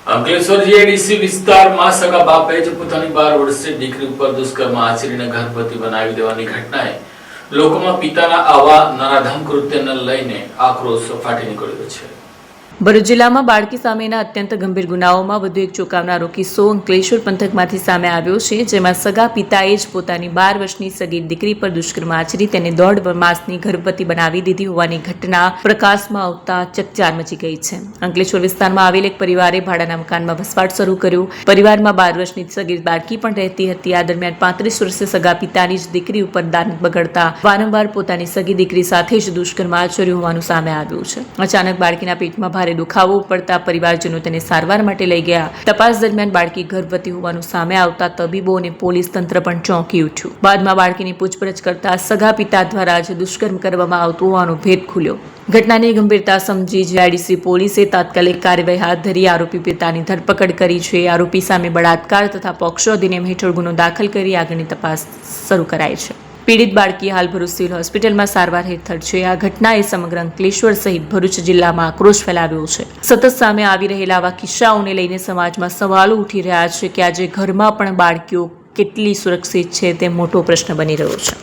Ankleshwar GIDC વિસ્તારમાં સગા બાપે જ પોતાની 12 વર્ષીય દીકરી ઉપર દુષ્કર્મ આચરીને ગર્ભવતી બનાવી દેવાની ઘટનાએ લોકોમાં પિતાના આવા નરાધમ કૃત્યને લઈને આક્રોશ ફાટી નીકળ્યો છે। ભરૂચ જિલ્લામાં બાળકી સામેના અત્યંત ગંભીર ગુનાઓમાં વધુ એક ચોંકાવનારો કિસ્સો અંકલેશ્વર પંથકમાંથી સામે આવ્યો છે, જેમાં સગા પિતાએ જ પોતાની 12 વર્ષની સગી દીકરી પર દુષ્કર્મ આચરી તેને 1.5 માસની ગર્ભવતી બનાવી દીધી હોવાની ઘટના પ્રકાશમાં આવતા ચકચાર મચી ગઈ છે। અંકલેશ્વર વિસ્તારમાં આવેલ એક પરિવારે ભાડાના મકાનમાં વસવાટ શરૂ કર્યો। પરિવારમાં 12 વર્ષની સગી બાળકી પણ રહેતી હતી। આ દરમિયાન 35 વર્ષીય સગા પિતાની જ દીકરી ઉપર દાનત બગડતા વારંવાર પોતાની સગી દીકરી સાથે જ દુષ્કર્મ આચર્યું હોવાનું સામે આવ્યું છે। અચાનક બાળકીના પેટમાં ભારે દુખાવો પડતા પરિવારજનો તેને સારવાર માટે લઈ ગયા। તપાસ દરમિયાન બાળકી ગર્ભવતી હોવાનું સામે આવતા તબીબો અને પોલીસ તંત્ર પણ ચોંકી ઉઠ્યું। બાદમાં બાળકીની પૂછપરછ કરતા સગા પિતા દ્વારા જ દુષ્કર્મ કરવામાં આવતું હોવાનો ભેદ ખુલ્યો। ઘટનાની ગંભીરતા સમજી જીઆઈડીસી પોલીસે તાત્કાલિક કાર્યવાહી હાથ ધરી આરોપી પિતાની ધરપકડ કરી છે। આરોપી સામે બળાત્કાર તથા પોક્સો અધિનિયમ હેઠળ ગુનો દાખલ કરી આગળની તપાસ શરૂ કરાઈ છે। પીડિત બાળકી હાલ ભરૂચ સિવિલ હોસ્પિટલમાં સારવાર હેઠળ છે। આ ઘટનાએ સમગ્ર અંકલેશ્વર સહિત ભરૂચ જિલ્લામાં આક્રોશ ફેલાવ્યો છે। સતત સામે આવી રહેલા આવા કિસ્સાઓને લઈને સમાજમાં સવાલો ઉઠી રહ્યા છે કે આજે ઘરમાં પણ બાળકીઓ કેટલી સુરક્ષિત છે તે મોટો પ્રશ્ન બની રહ્યો છે।